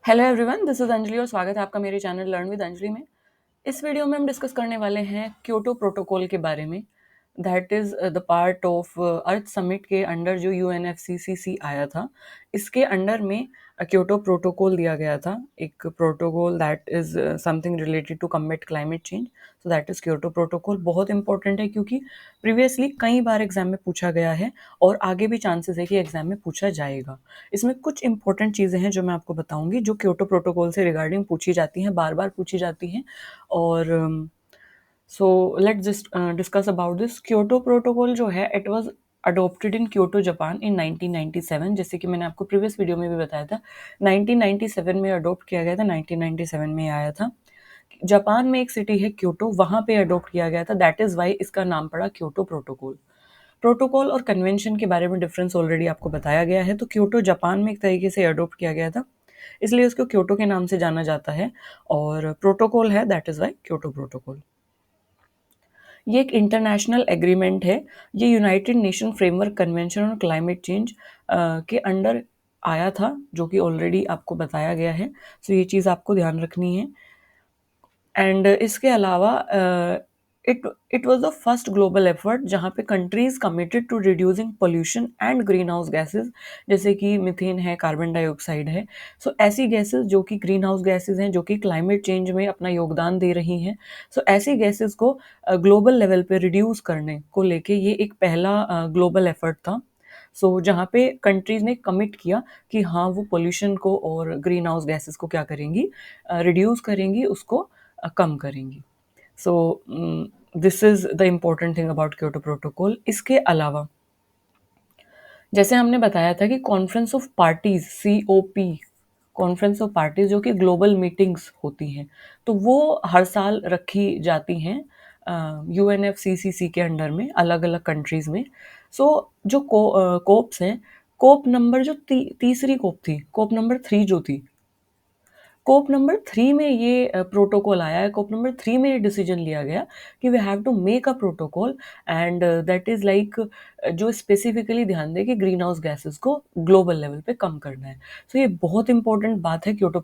Hello everyone, this is Anjali और स्वागत है आपका मेरे चैनल लर्न विद अंजलि में। इस वीडियो में हम डिस्कस करने वाले हैं क्योटो प्रोटोकॉल के बारे में। That is the part of earth summit के अंडर जो यूएनएफसीसीसी आया था। इसके अंडर में क्योटो प्रोटोकॉल दिया गया था, एक protocol that is something related to combat climate change. So that is Kyoto protocol. बहुत इंपॉर्टेंट है क्योंकि प्रीवियसली कई बार एग्जाम में पूछा गया है और आगे भी चांसेस है कि एग्जाम में पूछा जाएगा। इसमें कुछ इंपॉर्टेंट चीज़ें हैं जो मैं आपको बताऊंगी, जो क्योटो प्रोटोकॉल से रिगार्डिंग पूछी जाती हैं, बार बार पूछी जाती हैं। और so let's just discuss about this. Kyoto protocol जो है, it was adopted in Kyoto Japan in 1997। जैसे कि मैंने आपको प्रीवियस वीडियो में भी बताया था, 1997 में अडोप्ट किया गया था, 1997 में आया था। जापान में एक सिटी है क्योटो, वहां पे अडोप्ट किया गया था। दैट इज वाई इसका नाम पड़ा क्योटो प्रोटोकॉल। प्रोटोकॉल और कन्वेंशन के बारे में डिफरेंस ऑलरेडी आपको बताया गया है। तो क्योटो जापान में एक तरीके से अडोप्ट किया गया था, इसलिए उसको क्योटो के नाम से जाना जाता है। और प्रोटोकॉल है, that is why Kyoto protocol. ये एक इंटरनेशनल एग्रीमेंट है। ये United Nation framework convention on climate change के अंडर आया था, जो कि ऑलरेडी आपको बताया गया है। सो ये चीज़ आपको ध्यान रखनी है। एंड इसके अलावा it it was the first global effort जहाँ पे countries committed to reducing pollution and green house gases, जैसे कि मीथेन है, कार्बन डाइऑक्साइड है। सो ऐसी गैसेज जो कि ग्रीन हाउस गैसेज हैं, जो कि क्लाइमेट चेंज में अपना योगदान दे रही हैं। सो ऐसी गैसेज को ग्लोबल लेवल पे रिड्यूस करने को लेके ये एक पहला ग्लोबल एफर्ट था। सो जहाँ पे कंट्रीज ने कमिट किया कि हाँ, वो पोल्यूशन को और ग्रीन हाउस गैसेज को क्या करेंगी, रिड्यूस करेंगी, उसको कम करेंगी। So this is the important thing about Kyoto protocol. इसके अलावा जैसे हमने बताया था कि conference of parties, COP, conference of parties, जो कि ग्लोबल मीटिंग्स होती हैं, तो वो हर साल रखी जाती हैं UNFCCC के अंडर में, अलग अलग कंट्रीज में। सो जो कोप्स हैं, कोप नंबर जो तीसरी कोप थी, कोप नंबर 3 जो थी, कोप नंबर 3 में ये प्रोटोकॉल आया है। कोप नंबर 3 में ये डिसीजन लिया गया कि we have to make a protocol and that is like जो स्पेसिफिकली ध्यान दे कि ग्रीन हाउस गैसेस को ग्लोबल लेवल पे कम करना है। सो ये बहुत इंपॉर्टेंट बात है क्योटो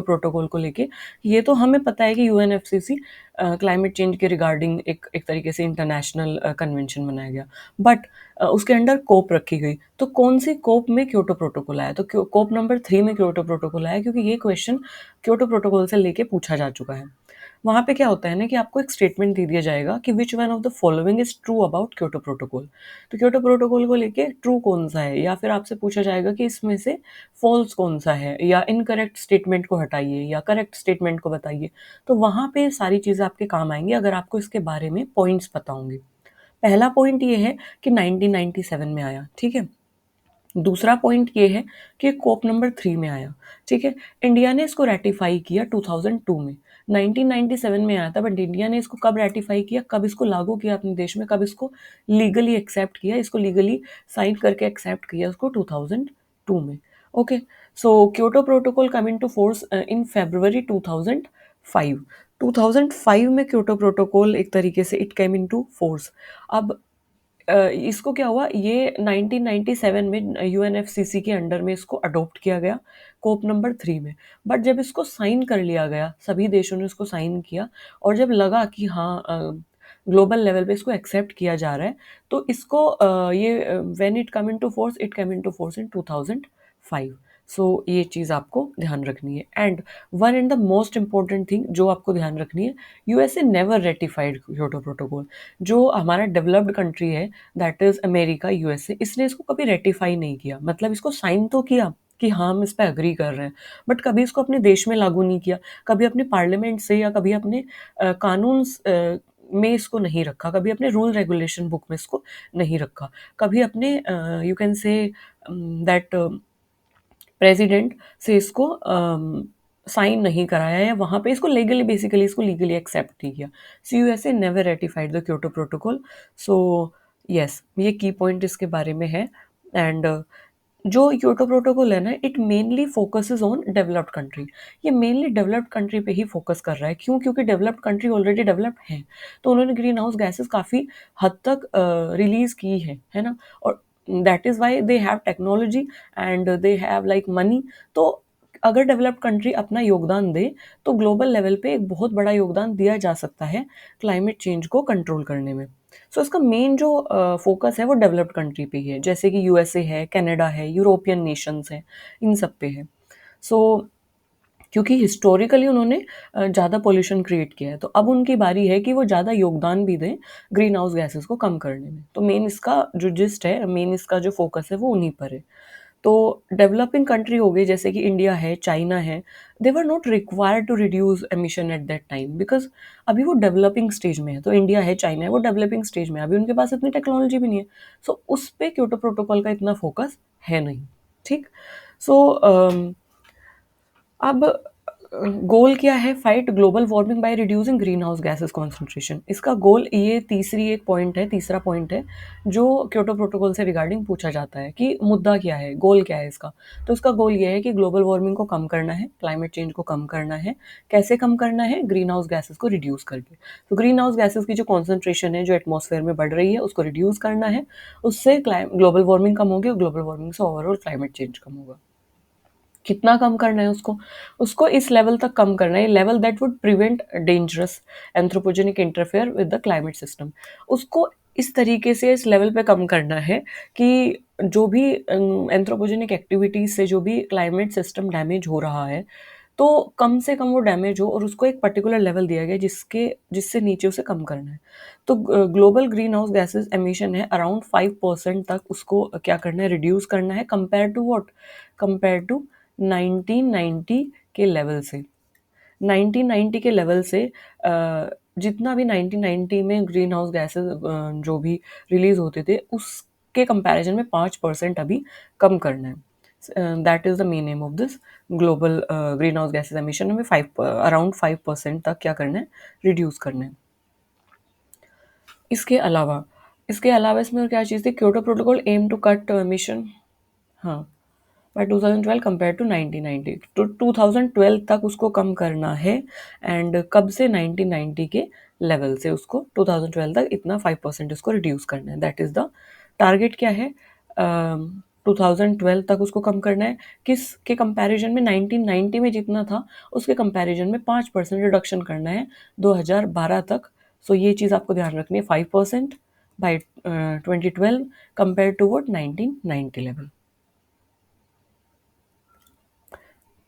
प्रोटोकॉल को लेके। ये तो हमें पता है कि UNFCCC क्लाइमेट चेंज के रिगार्डिंग एक तरीके से इंटरनेशनल कन्वेंशन बनाया गया, बट उसके अंडर कोप रखी गई। तो कौन सी कोप में क्योटो प्रोटोकॉल आया? तो कोप नंबर 3 में क्योटो प्रोटोकॉल आया, क्योंकि ये क्वेश्चन क्योटो प्रोटोकॉल से लेके पूछा जा चुका है। वहां पे क्या होता है ना कि आपको एक स्टेटमेंट दे दिया जाएगा कि which one of the following is true about Kyoto protocol. तो क्योटो प्रोटोकॉल को लेके ट्रू कौन सा है, या फिर आपसे पूछा जाएगा कि इसमें से फॉल्स कौन सा है, या इनकरेक्ट स्टेटमेंट को हटाइए या करेक्ट स्टेटमेंट को बताइए। तो वहां पे सारी चीजें आपके काम आएंगी अगर आपको इसके बारे में पॉइंट्स पता होंगे। पहला पॉइंट ये है कि 1997 में आया, ठीक है। दूसरा पॉइंट ये है कि कोप नंबर 3 में आया, ठीक है। इंडिया ने इसको रेटिफाई किया 2002 में। 1997 में आया था, बट इंडिया ने इसको कब रेटिफाई किया, कब इसको लागू किया अपने देश में, कब इसको लीगली एक्सेप्ट किया, इसको लीगली साइन करके एक्सेप्ट किया उसको 2002 में। Okay. So Kyoto protocol come in to force in February 2005। 2005 में क्योटो प्रोटोकॉल एक तरीके से it came in to force. अब इसको क्या हुआ, ये 1997 में UNFCCC के अंडर में इसको अडॉप्ट किया गया, कोप नंबर 3 में। बट जब इसको साइन कर लिया गया, सभी देशों ने इसको साइन किया, और जब लगा कि हाँ ग्लोबल लेवल पे इसको एक्सेप्ट किया जा रहा है, तो इसको ये when it come into force, it come into force in 2005। सो ये चीज़ आपको ध्यान रखनी है। And one and the most important thing जो आपको ध्यान रखनी है, USA never ratified Kyoto protocol. जो हमारा डेवलप्ड कंट्री है, दैट इज अमेरिका, USA, इसने इसको कभी रेटिफाई नहीं किया। मतलब इसको साइन तो किया कि हाँ हम इस पर अग्री कर रहे हैं, बट कभी इसको अपने देश में लागू नहीं किया, कभी अपने पार्लियामेंट से या कभी अपने कानून में इसको नहीं रखा, कभी अपने रूल रेगुलेशन बुक में इसको नहीं रखा, कभी अपने you can say that president से इसको साइन नहीं कराया, या वहाँ पे इसको लीगली, बेसिकली इसको लीगली एक्सेप्ट नहीं किया। सो USA never ratified the Kyoto protocol. So yes, ये की पॉइंट इसके बारे में है। एंड जो क्योटो प्रोटोकॉल है ना, it mainly focuses on developed country. ये मेनली डेवलप्ड कंट्री पे ही फोकस कर रहा है। क्यों? क्योंकि डेवलप्ड कंट्री ऑलरेडी डेवलप्ड है, तो उन्होंने ग्रीन हाउस गैसेस काफ़ी हद तक रिलीज की है ना। और that is why they have technology and they have like money. तो अगर डेवलप्ड कंट्री अपना योगदान दे तो ग्लोबल लेवल पे एक बहुत बड़ा योगदान दिया जा सकता है क्लाइमेट चेंज को कंट्रोल करने में। सो इसका मेन जो फोकस है वो डेवलप्ड कंट्री पे ही है, जैसे कि यूएसए है, कनाडा है, यूरोपियन नेशंस है, इन सब पे है। सो क्योंकि हिस्टोरिकली उन्होंने ज़्यादा पॉल्यूशन क्रिएट किया है, तो अब उनकी बारी है कि वो ज़्यादा योगदान भी दें ग्रीन हाउस गैसेस को कम करने में। तो मेन इसका जो जिस्ट है, मेन इसका जो फोकस है वो उन्हीं पर है। तो डेवलपिंग कंट्री हो गई जैसे कि इंडिया है, चाइना है, they were not required to reduce emission at that time, because अभी वो डेवलपिंग स्टेज में है। तो इंडिया है, चाइना है, वो डेवलपिंग स्टेज में है, अभी उनके पास इतनी टेक्नोलॉजी भी नहीं है। सो उस पे क्योटो प्रोटोकॉल का इतना फोकस है नहीं। ठीक। सो अब गोल क्या है? Fight global warming by reducing green house gases concentration. इसका गोल, ये तीसरी एक पॉइंट है, तीसरा पॉइंट है जो क्योटो प्रोटोकॉल से रिगार्डिंग पूछा जाता है कि मुद्दा क्या है, गोल क्या है इसका। तो इसका गोल ये है कि ग्लोबल वार्मिंग को कम करना है, क्लाइमेट चेंज को कम करना है। कैसे कम करना है? ग्रीन हाउस गैसेस को रिड्यूस करके। तो ग्रीन हाउस गैसेस की जो कॉन्सेंट्रेशन है जो एटमॉस्फेयर में बढ़ रही है उसको रिड्यूस करना है, उससे ग्लोबल वार्मिंग कम होगी और ग्लोबल वार्मिंग से ओवरऑल क्लाइमेट चेंज कम होगा। कितना कम करना है उसको? उसको इस लेवल तक कम करना है, level that would prevent dangerous anthropogenic interfere with the climate system. उसको इस तरीके से इस लेवल पे कम करना है कि जो भी एंथ्रोपोजेनिक एक्टिविटीज से जो भी क्लाइमेट सिस्टम डैमेज हो रहा है, तो कम से कम वो डैमेज हो, और उसको एक पर्टिकुलर लेवल दिया गया जिससे नीचे उसे कम करना है। तो global green house gases emission है अराउंड 5% तक उसको क्या करना है? रिड्यूस करना है, compare to what? Compare to 1990 के लेवल से। 1990 के लेवल से जितना भी 1990 में ग्रीन हाउस गैसेस जो भी रिलीज होते थे उसके कंपैरिजन में 5% अभी कम करना है। That is the main M of this global green house gases emission में अराउंड 5% तक क्या करना है? रिड्यूस करना है। इसके अलावा इसमें और क्या चीज़ थी? Kyoto protocol aim to cut emission, हाँ, बाय 2012 कंपेयर टू 1990। तो 2012 तक उसको कम करना है, एंड कब से? 1990 के लेवल से उसको 2012 तक इतना 5% उसको रिड्यूस करना है। That is the target. क्या है? 2012 तक उसको कम करना है। किस के कंपैरिजन में? 1990 में जितना था उसके कंपैरिजन में 5% रिडक्शन करना है 2012 तक। सो ये चीज़ आपको ध्यान रखनी है, 5% by 2012 compare to what 1990 level.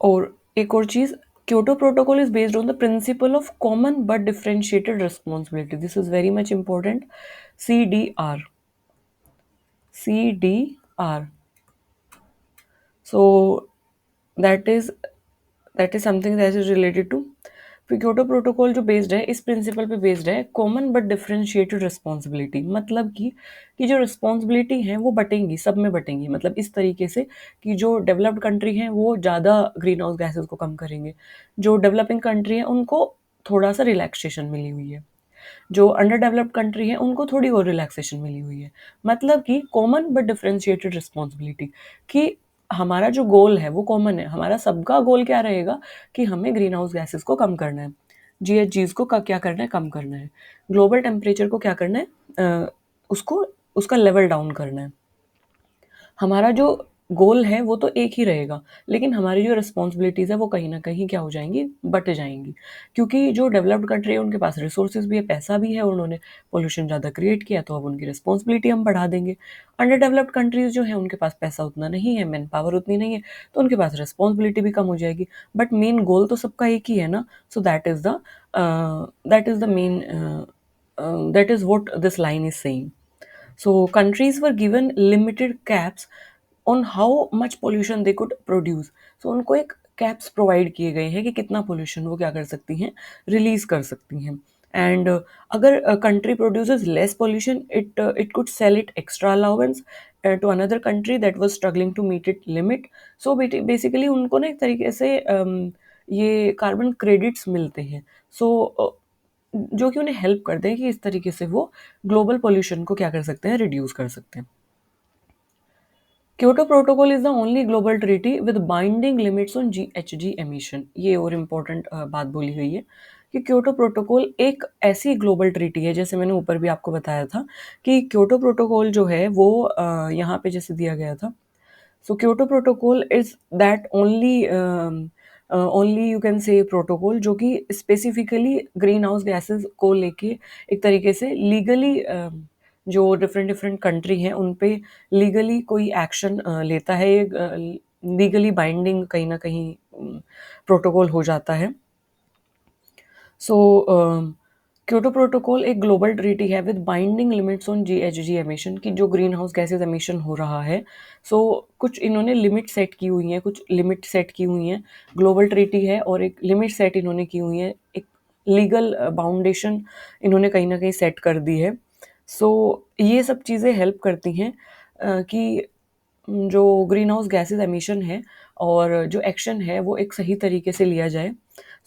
और एक और चीज, Kyoto protocol is based on the principle of common but differentiated responsibility. This is very much important. CDR, CDR। So that is that is something that is related to Kyoto protocol जो based है इस principal पे based है, common but differentiated responsibility. मतलब कि जो responsibility है वो बटेंगी, सब में बटेंगी। मतलब इस तरीके से कि जो डेवलप्ड कंट्री हैं वो ज़्यादा ग्रीन हाउस गैसेस को कम करेंगे, जो डेवलपिंग कंट्री है उनको थोड़ा सा रिलैक्सेशन मिली हुई है, जो अंडर डेवलप्ड कंट्री है उनको थोड़ी और रिलैक्सेशन मिली हुई है। मतलब कि कॉमन बट डिफरेंशिएटेड रिस्पॉन्सिबिलिटी, कि हमारा जो गोल है वो कॉमन है। हमारा सबका गोल क्या रहेगा? कि हमें ग्रीन हाउस गैसेस को कम करना है, GHGs को क्या करना है? कम करना है। ग्लोबल टेम्परेचर को क्या करना है? उसको उसका लेवल डाउन करना है। हमारा जो गोल है वो तो एक ही रहेगा, लेकिन हमारी जो रिस्पॉन्सिबिलिटीज़ है वो कहीं ना कहीं क्या हो जाएंगी? बट जाएंगी। क्योंकि जो डेवलप्ड कंट्री है उनके पास रिसोर्सेज भी है, पैसा भी है, और उन्होंने पोल्यूशन ज़्यादा क्रिएट किया, तो अब उनकी रिस्पॉन्सिबिलिटी हम बढ़ा देंगे। अंडर डेवलप्ड कंट्रीज जो है उनके पास पैसा उतना नहीं है, मैन पावर उतनी नहीं है, तो उनके पास रिस्पॉन्सिबिलिटी भी कम हो जाएगी। बट मेन गोल तो सबका एक ही है ना। सो that is what this line is saying. So countries were given limited caps on how much pollution they could produce. So उनको एक कैप्स प्रोवाइड किए गए हैं कि कितना पोल्यूशन वो क्या कर सकती हैं? रिलीज कर सकती हैं। एंड अगर country produces less pollution, it could sell it extra allowance to another country that was struggling to meet it limit. So basically उनको ना एक तरीके से ये कार्बन क्रेडिट्स मिलते हैं। सो जो कि उन्हें हेल्प करते हैं कि इस तरीके से वो ग्लोबल पोल्यूशन को क्या कर सकते हैं? रिड्यूस कर सकते हैं। Kyoto protocol is the only global treaty with binding limits on GHG emission. ये और इम्पोर्टेंट बात बोली गई है कि क्योटो प्रोटोकॉल एक ऐसी ग्लोबल ट्रीटी है, जैसे मैंने ऊपर भी आपको बताया था कि क्योटो प्रोटोकॉल जो है वो यहाँ पे जैसे दिया गया था So Kyoto Protocol is that only you can say protocol जो कि स्पेसिफिकली ग्रीन हाउस गैसेस को लेके एक तरीके से लीगली जो डिफरेंट डिफरेंट कंट्री हैं उन पे लीगली कोई एक्शन लेता है, ये लीगली बाइंडिंग कहीं ना कहीं प्रोटोकॉल हो जाता है. सो क्योटो प्रोटोकॉल एक ग्लोबल ट्रीटी है with binding limits on GHG emission की जो ग्रीन हाउस गैसेज एमिशन हो रहा है. सो कुछ इन्होंने लिमिट सेट की हुई हैं, कुछ लिमिट सेट की हुई हैं. ग्लोबल ट्रीटी है और एक लिमिट सेट इन्होंने की हुई है, एक लीगल बाउंडेशन इन्होंने कहीं ना कहीं सेट कर दी है. सो ये सब चीज़ें हेल्प करती हैं कि जो ग्रीन हाउस गैसेज एमिशन है और जो एक्शन है वो एक सही तरीके से लिया जाए.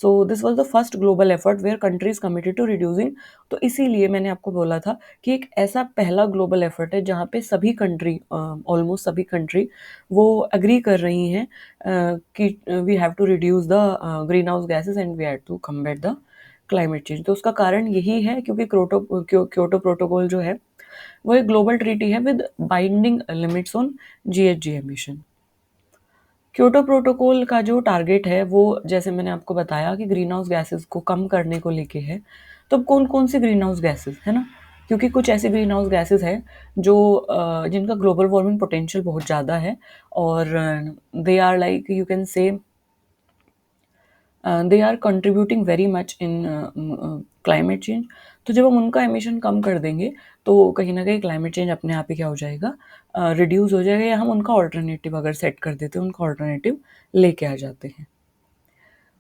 So this was the first global effort where countries committed to reducing. तो इसीलिए मैंने आपको बोला था कि एक ऐसा पहला ग्लोबल एफर्ट है जहाँ पे सभी कंट्री, ऑलमोस्ट सभी कंट्री वो एग्री कर रही हैं कि we have to reduce the green house gases and we have to combat the climate change. तो उसका कारण यही है क्योंकि क्योटो प्रोटोकॉल जो है वो एक ग्लोबल ट्रीटी है with binding limits on GHG emission. Kyoto protocol का जो टारगेट है वो जैसे मैंने आपको बताया कि ग्रीन हाउस गैसेस को कम करने को लेके है. तो अब कौन कौन सी ग्रीन हाउस गैसेस है ना, क्योंकि कुछ ऐसे ग्रीन हाउस गैसेस हैं जो जिनका ग्लोबल वार्मिंग पोटेंशियल बहुत ज़्यादा है और they are like you can say they are contributing very much in climate change. तो जब हम उनका एमिशन कम कर देंगे तो कहीं ना कहीं क्लाइमेट चेंज अपने आप ही क्या हो जाएगा, रिड्यूस हो जाएगा, या हम उनका ऑल्टरनेटिव अगर सेट कर देते हैं, उनका ऑल्टरनेटिव लेके आ जाते हैं.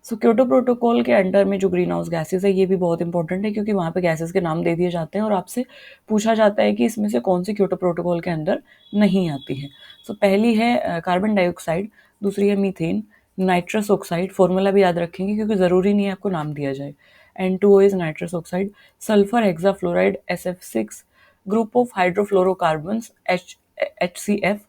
सो क्योटो प्रोटोकॉल के अंडर में जो ग्रीन हाउस गैसेज है ये भी बहुत इंपॉर्टेंट है क्योंकि वहाँ पे गैसेज के नाम दे दिए जाते हैं और आपसे पूछा जाता है कि इसमें से कौन सी क्योटो प्रोटोकॉल के अंदर नहीं आती है. सो पहली है कार्बन डाइऑक्साइड, दूसरी है मीथेन, नाइट्रस ऑक्साइड, फॉर्मूला भी याद रखेंगे क्योंकि ज़रूरी नहीं है आपको नाम दिया जाए. N2O is nitrous oxide, sulphur hexafluoride SF6, group of hydrofluorocarbons HCF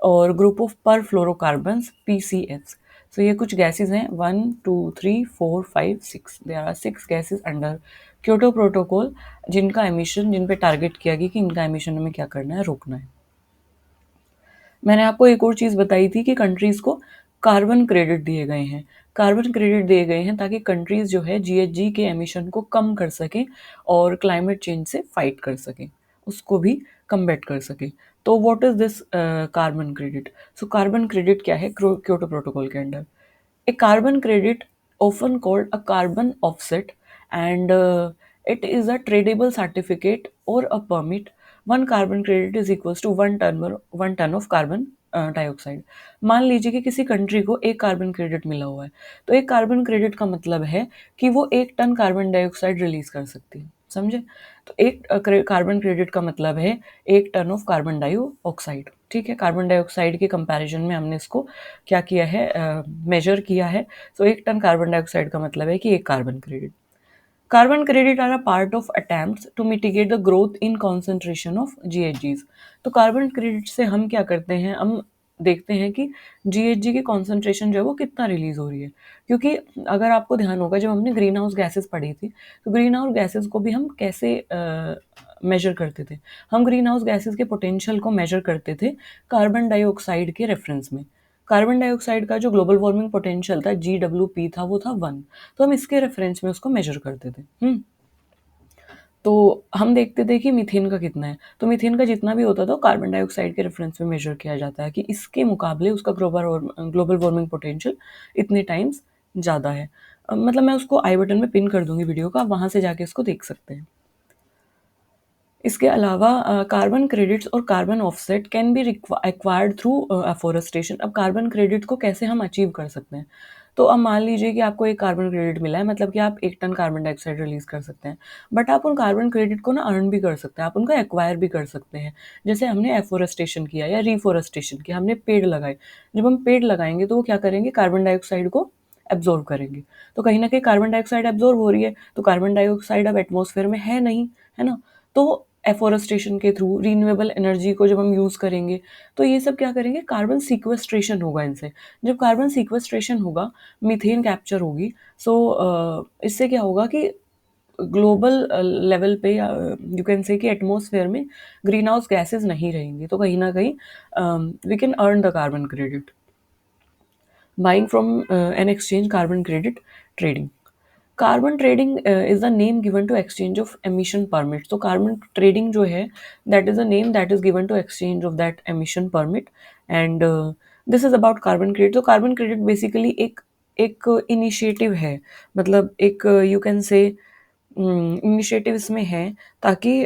और group of perfluorocarbons PCF. So ये कुछ गैसेज हैं 1 2 3 4 5 6. There are 6 gases under Kyoto protocol जिनका एमिशन, जिन पे टारगेट किया गया कि इनका एमिशन हमें क्या करना है, रोकना है. मैंने आपको एक और चीज़ बताई थी कि कंट्रीज़ को कार्बन क्रेडिट दिए गए हैं. कार्बन क्रेडिट दिए गए हैं ताकि कंट्रीज़ जो है जीएचजी के एमिशन को कम कर सकें और क्लाइमेट चेंज से फाइट कर सकें, उसको भी कम्बैट कर सकें. तो what is this carbon credit? So carbon credit क्या है क्योटो प्रोटोकॉल के under? A carbon credit, often called a carbon offset, and it is a tradable certificate or a permit. One carbon credit is equals to 1 ton of carbon dioxide. मान लीजिए कि किसी country को एक carbon credit मिला हुआ है, तो एक कार्बन क्रेडिट का मतलब है कि वो 1 टन कार्बन डाइऑक्साइड रिलीज कर सकती है. समझे? तो एक कार्बन क्रेडिट का मतलब है 1 टन ऑफ कार्बन डाइऑक्साइड. ठीक है, कार्बन डाइऑक्साइड के कंपैरिजन में हमने इसको क्या किया है, मेजर किया है. सो 1 टन कार्बन डाइऑक्साइड का मतलब है कि एक carbon credit. Carbon credit are a part of attempts to mitigate the growth in concentration of GHGs. तो कार्बन क्रेडिट से हम क्या करते हैं, हम देखते हैं कि जीएचजी की कॉन्सेंट्रेशन जो है वो कितना रिलीज हो रही है. क्योंकि अगर आपको ध्यान होगा जब हमने ग्रीन हाउस गैसेस पढ़ी थी तो ग्रीन हाउस गैसेस को भी हम कैसे मेजर करते थे, हम ग्रीन हाउस गैसेस के पोटेंशियल को मेजर करते थे कार्बन डाइऑक्साइड के रेफरेंस में. कार्बन डाइऑक्साइड का जो ग्लोबल वार्मिंग पोटेंशियल था GWP था, वो था 1. तो हम इसके रेफरेंस में उसको मेजर करते थे. तो हम देखते थे कि मीथेन का कितना है, तो मीथेन का जितना भी होता था वो कार्बन डाइऑक्साइड के रेफरेंस में मेजर किया जाता है कि इसके मुकाबले उसका ग्लोबल वार्मिंग पोटेंशियल इतने टाइम्स ज़्यादा है. मतलब मैं उसको आई बटन में पिन कर दूंगी वीडियो का, वहाँ से जाके इसको देख सकते हैं. इसके अलावा कार्बन क्रेडिट्स और carbon offset can be acquired through afforestation. अब कार्बन क्रेडिट को कैसे हम अचीव कर सकते हैं? तो अब मान लीजिए कि आपको एक कार्बन क्रेडिट मिला है, मतलब कि आप 1 टन कार्बन डाइऑक्साइड रिलीज कर सकते हैं, बट आप उन कार्बन क्रेडिट को ना अर्न भी कर सकते हैं, आप उनका एक्वायर भी कर सकते हैं. जैसे हमने एफोरेस्टेशन किया या रिफोरेस्टेशन किया, हमने पेड़ लगाए. जब हम पेड़ लगाएंगे तो वो क्या करेंगे, कार्बन डाइऑक्साइड को एब्जॉर्व करेंगे. तो कहीं ना कहीं कार्बन डाइऑक्साइड एब्जॉर्व हो रही है, तो कार्बन डाइऑक्साइड अब एटमॉस्फेयर में है नहीं, है ना. तो एफोरेस्टेशन के थ्रू रीन्यूएबल एनर्जी को जब हम यूज़ करेंगे तो ये सब क्या करेंगे, कार्बन सीक्वेस्ट्रेशन होगा इनसे. जब कार्बन सीक्वेस्ट्रेशन होगा, मीथेन कैप्चर होगी. सो इससे क्या होगा कि ग्लोबल लेवल पे यू कैन से कि एटमॉस्फेयर में ग्रीन हाउस गैसेज नहीं रहेंगी, तो कहीं ना कहीं we can earn the carbon credit buying from an exchange carbon credit trading. Carbon trading is the name given to exchange of emission permit. तो कार्बन ट्रेडिंग जो है that is a name that is given to exchange of that emission permit. And this is about carbon credit. तो carbon credit basically एक एक initiative है, मतलब एक you can से इनिशिएटिव इसमें है ताकि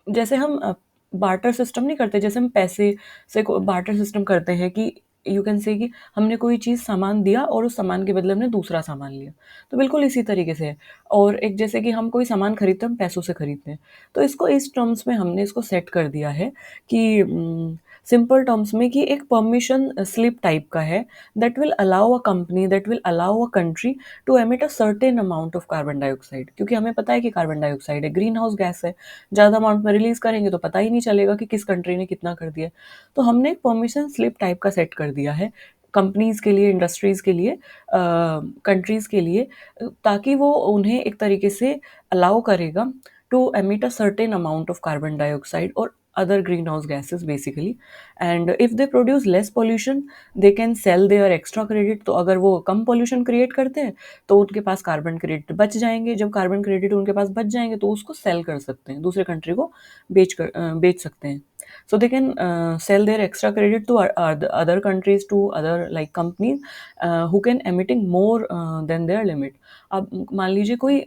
जैसे हम बार्टर सिस्टम नहीं करते, जैसे हम पैसे से बार्टर सिस्टम करते हैं कि यू कैन से कि हमने कोई चीज़ सामान दिया और उस सामान के बदले हमने दूसरा सामान लिया, तो बिल्कुल इसी तरीके से है. और एक जैसे कि हम कोई सामान खरीदते हैं, हम पैसों से खरीदते हैं, तो इसको इस टर्म्स में हमने इसको सेट कर दिया है कि सिंपल टर्म्स में कि एक परमिशन स्लिप टाइप का है that will allow a company, that will allow a country to emit a certain amount of carbon dioxide. क्योंकि हमें पता है कि कार्बन डाइऑक्साइड है, ग्रीन हाउस गैस है, ज़्यादा अमाउंट में रिलीज करेंगे तो पता ही नहीं चलेगा कि किस कंट्री ने कितना कर दिया. तो हमने एक परमिशन स्लिप टाइप का सेट कर दिया है कंपनीज के लिए, इंडस्ट्रीज के लिए, कंट्रीज के लिए, ताकि वो उन्हें एक तरीके से अलाउ करेगा to emit a certain amount of carbon dioxide और other greenhouse gases basically. And if they produce less pollution they can sell their extra credit. तो अगर वो कम pollution create करते हैं तो उनके पास कार्बन क्रेडिट बच जाएंगे. जब कार्बन क्रेडिट उनके पास बच जाएंगे तो उसको सेल कर सकते हैं, दूसरे कंट्री को बेच सकते हैं. So they can sell their extra credit to other countries, to other like companies who can emitting more than their limit. अब मान लीजिए कोई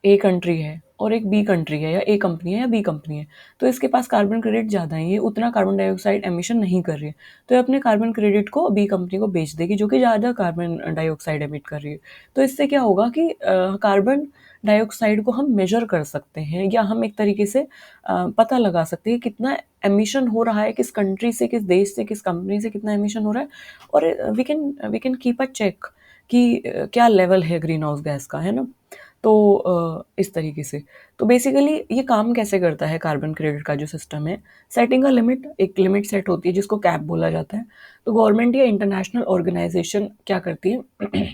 ए कंट्री है और एक बी कंट्री है, या ए कंपनी है या बी कंपनी है, तो इसके पास कार्बन क्रेडिट ज़्यादा है, ये उतना कार्बन डाइऑक्साइड एमिशन नहीं कर रही है, तो ये अपने कार्बन क्रेडिट को बी कंपनी को बेच देगी जो कि ज़्यादा कार्बन डाइऑक्साइड एमिट कर रही है. तो इससे क्या होगा कि कार्बन डाइऑक्साइड को हम मेजर कर सकते हैं, या हम एक तरीके से पता लगा सकते हैं कितना एमिशन हो रहा है, किस कंट्री से, किस देश से, किस कंपनी से कितना एमिशन हो रहा है. और we can keep a check कि क्या लेवल है ग्रीन हाउस गैस का, है ना. तो इस तरीके से तो बेसिकली ये काम कैसे करता है कार्बन क्रेडिट का जो सिस्टम है. सेटिंग अ लिमिट, एक लिमिट सेट होती है जिसको कैप बोला जाता है. तो गवर्नमेंट या इंटरनेशनल ऑर्गेनाइजेशन क्या करती है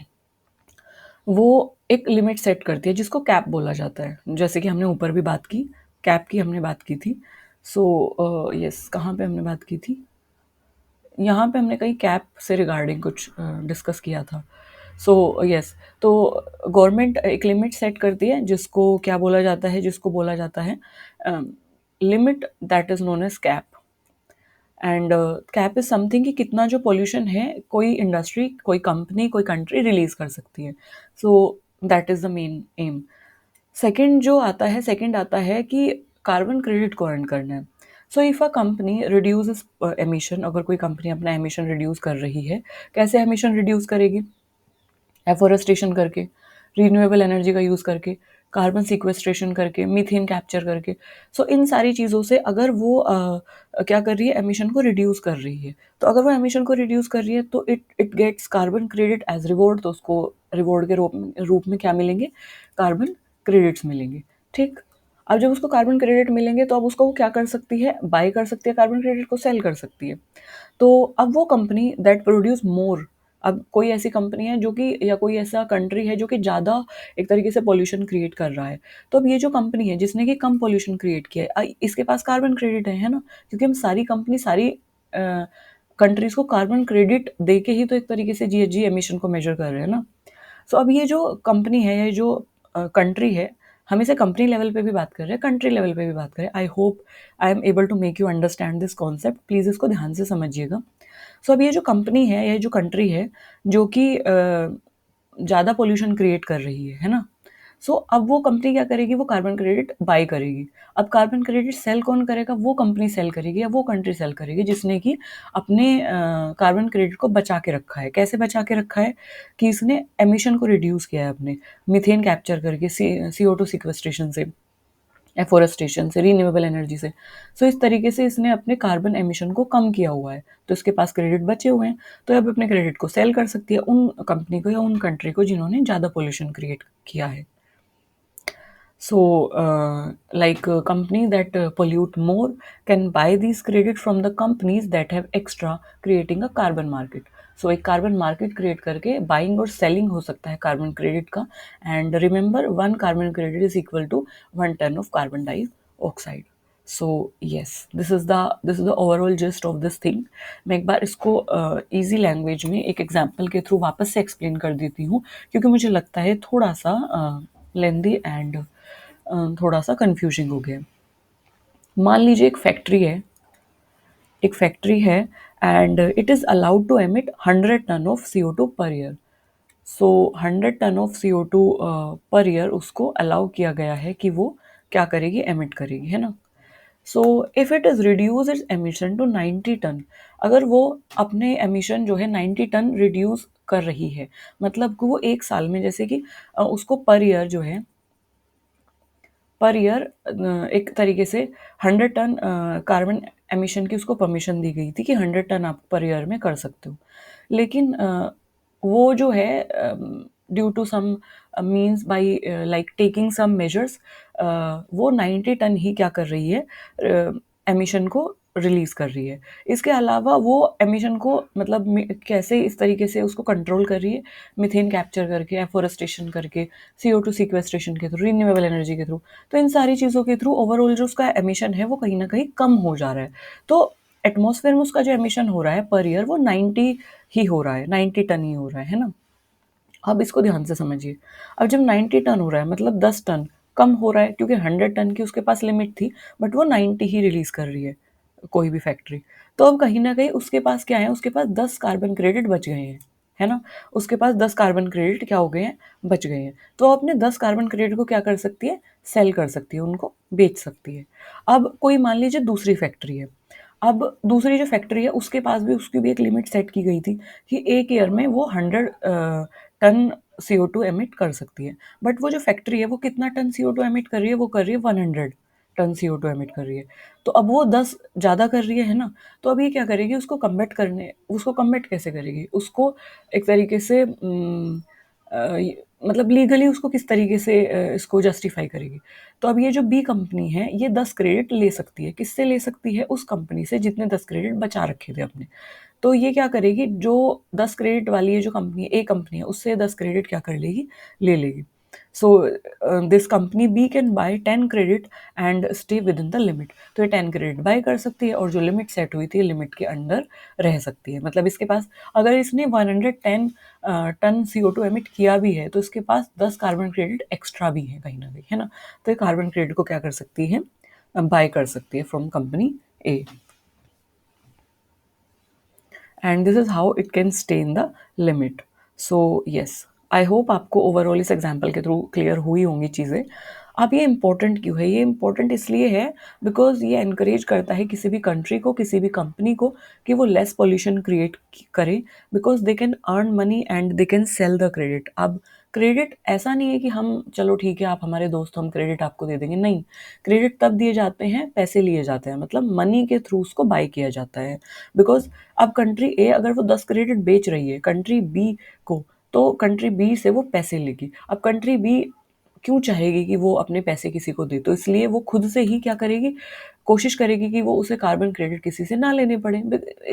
वो एक लिमिट सेट करती है जिसको कैप बोला जाता है. जैसे कि हमने ऊपर भी बात की, कैप की हमने बात की थी. सो यस, कहाँ पे हमने बात की थी, यहाँ पे हमने कहीं कैप से रिगार्डिंग कुछ डिस्कस किया था. सो यस, तो गवर्नमेंट एक लिमिट सेट करती है जिसको क्या बोला जाता है, जिसको बोला जाता है limit that is known as cap. And cap is something कि कितना जो पोल्यूशन है कोई इंडस्ट्री, कोई कंपनी, कोई कंट्री रिलीज कर सकती है. सो that is the main M. Second आता है कि कार्बन क्रेडिट को अर्न करना है. So if a company reduce emission, अगर कोई कंपनी अपना एमिशन रिड्यूस कर रही है, कैसे एमिशन रिड्यूस करेगी, एफोरेस्टेशन करके, रीन्यूएबल एनर्जी का यूज़ करके, कार्बन सिक्वेस्ट्रेशन करके, मीथेन कैप्चर करके. सो इन सारी चीज़ों से अगर वो क्या कर रही है, एमिशन को रिड्यूस कर रही है, तो अगर वो एमिशन को रिड्यूस कर रही है तो it gets carbon credit as reward. तो उसको रिवॉर्ड के रूप में क्या मिलेंगे, कार्बन क्रेडिट्स मिलेंगे. ठीक. अब जब उसको कार्बन क्रेडिट मिलेंगे तो अब उसको वो क्या कर सकती है, बाय कर सकती है, कार्बन क्रेडिट को सेल कर सकती है. तो अब वो कंपनी दैट प्रोड्यूस मोर, अब कोई ऐसी कंपनी है जो कि, या कोई ऐसा कंट्री है जो कि ज़्यादा एक तरीके से पॉल्यूशन क्रिएट कर रहा है, तो अब ये जो कंपनी है जिसने कि कम पॉल्यूशन क्रिएट किया है, इसके पास कार्बन क्रेडिट है ना, क्योंकि हम सारी कंपनी, सारी कंट्रीज को कार्बन क्रेडिट दे के ही तो एक तरीके से जीएचजी एमिशन को मेजर कर रहे हैं ना. सो अब ये जो कंपनी है, ये जो कंट्री है, हम इसे कंपनी लेवल पे भी बात कर रहे हैं, कंट्री लेवल पे भी बात करें. I hope I am able to make you understand this concept. Please इसको ध्यान से समझिएगा. सो अब ये जो कंपनी है, ये जो कंट्री है जो कि ज़्यादा पोल्यूशन क्रिएट कर रही है ना, सो अब वो कंपनी क्या करेगी, वो कार्बन क्रेडिट बाय करेगी. अब कार्बन क्रेडिट सेल कौन करेगा, वो कंपनी सेल करेगी या वो कंट्री सेल करेगी जिसने कि अपने कार्बन क्रेडिट को बचा के रखा है. कैसे बचा के रखा है कि इसने एमिशन को रिड्यूस किया है अपने, मीथेन कैप्चर करके, CO2 सिक्वेस्ट्रेशन से, एफोरेस्टेशन से, रीन्यूएबल एनर्जी से. सो इस तरीके से इसने अपने कार्बन एमिशन को कम किया हुआ है, तो इसके पास क्रेडिट बचे हुए हैं, तो अब अपने क्रेडिट को सेल कर सकती है उन कंपनी को या उन कंट्री को जिन्होंने ज़्यादा पोल्यूशन क्रिएट किया है. So, like a company that pollute more can buy these credit from the companies that have extra, creating a carbon market. So एक कार्बन मार्केट क्रिएट करके बाइंग और सेलिंग हो सकता है कार्बन क्रेडिट का. And remember, one carbon credit is equal to 1 ton of carbon dioxide. So yes, this is the overall gist of this thing. मैं एक बार इसको ईजी लैंग्वेज में एक एग्जाम्पल के थ्रू वापस से एक्सप्लेन कर देती हूँ, क्योंकि मुझे लगता है थोड़ा सा लेंदी एंड थोड़ा सा कंफ्यूजिंग हो गया. मान लीजिए एक फैक्ट्री है and it is allowed to emit 100 ton of CO2 per year. So 100 ton of CO2 per year उसको अलाउ किया गया है कि वो क्या करेगी, एमिट करेगी, है ना. So if it is reduce its emission to 90 ton, अगर वो अपने एमिशन जो है 90 टन रिड्यूस कर रही है, मतलब कि वो एक साल में, जैसे कि उसको पर ईयर जो है, पर ईयर एक तरीके से 100 टन कार्बन एमिशन की उसको परमिशन दी गई थी कि 100 टन आप पर ईयर में कर सकते हो. लेकिन वो जो है due to some means by like taking some measures, वो 90 टन ही क्या कर रही है, एमिशन को रिलीज कर रही है. इसके अलावा वो एमिशन को मतलब कैसे इस तरीके से उसको कंट्रोल कर रही है, मिथेन कैप्चर करके, एफोरेस्टेशन करके, CO2 सीक्वेस्ट्रेशन के थ्रू, रिन्यूएबल एनर्जी के थ्रू. तो इन सारी चीज़ों के थ्रू ओवरऑल जो उसका एमिशन है वो कहीं ना कहीं कम हो जा रहा है. तो एटमॉस्फेयर में उसका जो एमिशन हो रहा है पर ईयर वो 90 ही हो रहा है, 90 टन ही हो रहा है ना. अब इसको ध्यान से समझिए. अब जब 90 टन हो रहा है मतलब 10 टन कम हो रहा है, क्योंकि 100 टन की उसके पास लिमिट थी, बट वो 90 ही रिलीज कर रही है कोई भी फैक्ट्री. तो अब कहीं ना कहीं उसके पास क्या है, उसके पास 10 कार्बन क्रेडिट बच गए हैं, है ना. उसके पास 10 कार्बन क्रेडिट क्या हो गए हैं, बच गए हैं. तो अपने 10 कार्बन क्रेडिट को क्या कर सकती है, सेल कर सकती है, उनको बेच सकती है. अब कोई मान लीजिए दूसरी फैक्ट्री है. अब दूसरी जो फैक्ट्री है उसके पास भी उसकी भी एक लिमिट सेट की गई थी कि एक ईयर में वो 100 टन CO2 एमिट कर सकती है. बट वो जो फैक्ट्री है वो कितना टन CO2 एमिट कर रही है, वो कर रही है 100 टन CO2 एमिट कर रही है. तो अब वो 10 ज़्यादा कर रही है ना. तो अब ये क्या करेगी, उसको कम्बेट कैसे करेगी, उसको एक तरीके से मतलब लीगली उसको किस तरीके से इसको जस्टिफाई करेगी. तो अब ये जो बी कंपनी है ये 10 क्रेडिट ले सकती है, किससे ले सकती है, उस कंपनी से जितने 10 क्रेडिट बचा रखे थे अपने. तो ये क्या करेगी, जो 10 क्रेडिट वाली है जो कंपनी ए कंपनी है उससे 10 क्रेडिट क्या कर लेगी, ले लेगी. So this company B can buy 10 credit and stay within the limit. तो ये 10 क्रेडिट बाय कर सकती है और जो लिमिट सेट हुई थी लिमिट के अंडर रह सकती है. मतलब इसके पास अगर इसने 110 टन CO2 एमिट किया भी है तो इसके पास 10 कार्बन क्रेडिट एक्स्ट्रा भी है कहीं ना कहीं, है ना. तो ये कार्बन क्रेडिट को क्या कर सकती है, बाय कर सकती है from company A. And this is how it can stay in the limit. So yes, I hope आपको ओवरऑल इस एग्जाम्पल के थ्रू क्लियर हुई होंगी चीज़ें. अब ये इंपॉर्टेंट क्यों है, ये इंपॉर्टेंट इसलिए है बिकॉज ये एनकरेज करता है किसी भी कंट्री को, किसी भी कंपनी को कि वो लेस पॉल्यूशन क्रिएट करे, because they can earn money and they can sell the credit. अब क्रेडिट ऐसा नहीं है कि हम चलो ठीक है आप हमारे दोस्त हम क्रेडिट आपको दे देंगे, नहीं. क्रेडिट तब दिए जाते हैं, पैसे लिए जाते हैं, मतलब मनी के थ्रू उसको बाय किया जाता है. बिकॉज अब कंट्री ए अगर वो 10 क्रेडिट बेच रही है कंट्री बी को, तो कंट्री बी से वो पैसे लेगी. अब कंट्री बी क्यों चाहेगी कि वो अपने पैसे किसी को दे, तो इसलिए वो खुद से ही क्या करेगी, कोशिश करेगी कि वो उसे कार्बन क्रेडिट किसी से ना लेने पड़े.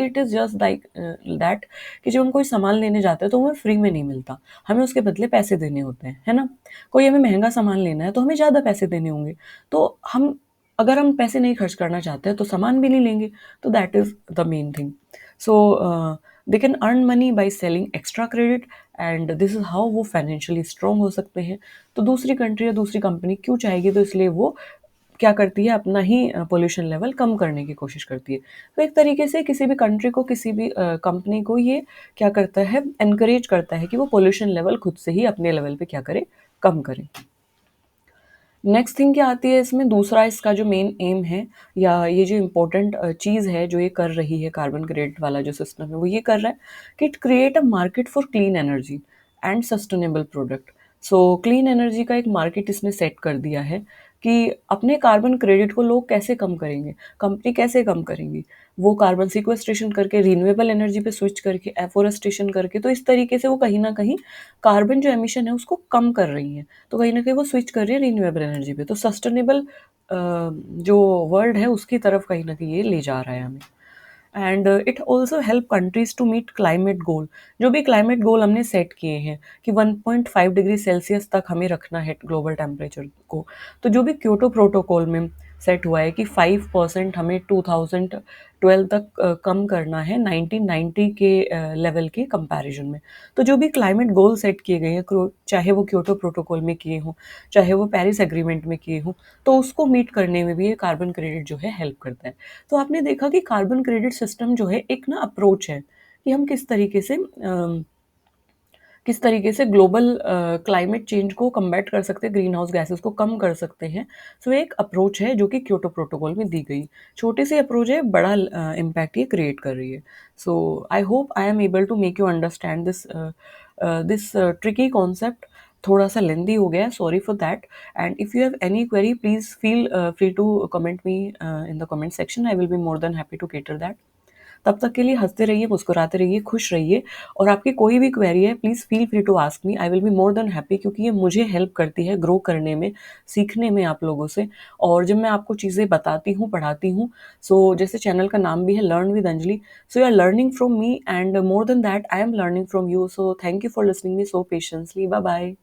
It is just like that कि जब हम कोई सामान लेने जाते हैं तो हमें फ्री में नहीं मिलता, हमें उसके बदले पैसे देने होते हैं, है ना. कोई हमें महंगा सामान लेना है तो हमें ज़्यादा पैसे देने होंगे. तो हम अगर हम पैसे नहीं खर्च करना चाहते हैं तो सामान भी नहीं लेंगे. तो that is the main thing. So they can earn money by selling extra credit and this is how वो फाइनेंशियली स्ट्रॉन्ग हो सकते हैं. तो दूसरी कंट्री या दूसरी कंपनी क्यों चाहेगी, तो इसलिए वो क्या करती है, अपना ही पोल्यूशन लेवल कम करने की कोशिश करती है. तो एक तरीके से किसी भी कंट्री को, किसी भी कंपनी को ये क्या करता है, एनकरेज करता है कि वो पोल्यूशन लेवल खुद से ही अपने लेवल पे क्या करे, कम करे. नेक्स्ट थिंग क्या आती है इसमें, दूसरा इसका जो मेन एम है या ये जो इम्पोर्टेंट चीज़ है जो ये कर रही है, कार्बन क्रेडिट वाला जो सिस्टम है वो ये कर रहा है कि it create a market for clean energy and sustainable product. So clean energy का एक मार्केट इसने सेट कर दिया है कि अपने कार्बन क्रेडिट को लोग कैसे कम करेंगे, कंपनी कैसे कम करेंगी। वो कार्बन सिक्वेस्ट्रेशन करके, रिन्यूएबल एनर्जी पे स्विच करके, एफोरेस्टेशन करके, तो इस तरीके से वो कहीं न कहीं कार्बन जो एमिशन है उसको कम कर रही हैं। तो कहीं न कहीं वो स्विच कर रही है रिन्यूएबल एनर्जी पे। तो सस्टेनेबल जो वर्ल्ड है उसकी तरफ कहीं न कहीं ये ले जा रहा है हमें। And it also help countries to meet climate goal. जो भी क्लाइमेट गोल हमने सेट किए हैं कि 1.5 डिग्री सेल्सियस तक हमें रखना है ग्लोबल टेम्परेचर को, तो जो भी क्योटो प्रोटोकॉल में सेट हुआ है कि 5% हमें 2012 तक कम करना है 1990 के लेवल के कंपैरिजन में। तो जो भी क्लाइमेट गोल सेट किए गए हैं, चाहे वो क्योटो प्रोटोकॉल में किए हों, चाहे वो पेरिस एग्रीमेंट में किए हों, तो उसको मीट करने में भी ये कार्बन क्रेडिट जो है हेल्प करता है। तो आपने देखा कि कार्बन क्रेडिट सिस्टम जो है एक ना अप्रोच है कि हम किस तरीके से ग्लोबल क्लाइमेट चेंज को कम्बैट कर सकते हैं, ग्रीन हाउस गैसेस को कम कर सकते हैं। सो एक अप्रोच है जो कि क्योटो प्रोटोकॉल में दी गई। छोटी सी अप्रोच है, बड़ा इम्पैक्ट ये क्रिएट कर रही है। So I hope I am able to make you understand this tricky concept. थोड़ा सा लेंदी हो गया, sorry for that. And if you have any query please feel free to comment me in the comment section. I will be more than happy to cater that. तब तक के लिए हंसते रहिए, मुस्कुराते रहिए, खुश रहिए। और आपकी कोई भी क्वेरी है please feel free to ask me, I will be more than happy, क्योंकि ये मुझे हेल्प करती है ग्रो करने में, सीखने में आप लोगों से। और जब मैं आपको चीज़ें बताती हूँ, पढ़ाती हूँ, सो जैसे चैनल का नाम भी है learn with Anjali, so you are learning from me and more than that I am learning from you. So thank you for listening me so patiently. Bye bye.